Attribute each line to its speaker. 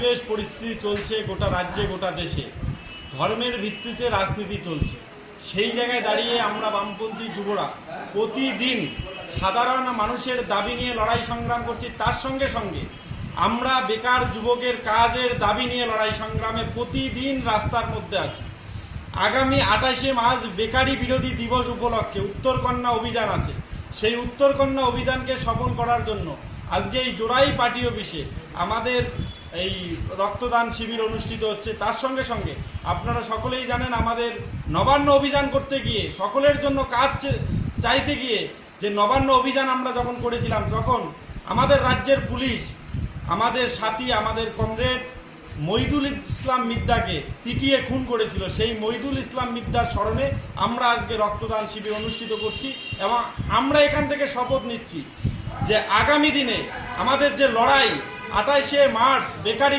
Speaker 1: পরিবেশ পরিস্থিতি চলছে গোটা রাজ্যে গোটা দেশে, ধর্মের ভিত্তিতে রাজনীতি চলছে, সেই জায়গায় দাঁড়িয়ে আমরা বামপন্থী যুবরা প্রতিদিন সাধারণ মানুষের দাবি নিয়ে লড়াই সংগ্রাম করছি। তার সঙ্গে সঙ্গে আমরা বেকার যুবকের কাজের দাবি নিয়ে লড়াই সংগ্রামে প্রতিদিন রাস্তার মধ্যে আছি। আগামী 28শে মার্চ বেকারি বিরোধী দিবস উপলক্ষে উত্তরকন্যা অভিযান আছে। সেই উত্তরকন্যা অভিযানকে সফল করার জন্য আজকে এই জোড়াই পার্টি অফিসে আমাদের এই রক্তদান শিবির অনুষ্ঠিত হচ্ছে। তার সঙ্গে সঙ্গে আপনারা সকলেই জানেন আমাদের নবান্ন অভিযান করতে গিয়ে, সকলের জন্য কাজ চাইতে গিয়ে যে নবান্ন অভিযান আমরা যখন করেছিলাম, তখন আমাদের রাজ্যের পুলিশ আমাদের সাথী, আমাদের কমরেড মইদুল ইসলাম মিদ্দাকে পিটিয়ে খুন করেছিল। সেই মইদুল ইসলাম মিদ্দার স্মরণে আমরা আজকে রক্তদান শিবির অনুষ্ঠিত করছি এবং আমরা এখান থেকে শপথ নিচ্ছি যে আগামী দিনে আমাদের যে লড়াই 28শে মার্চ বেকারি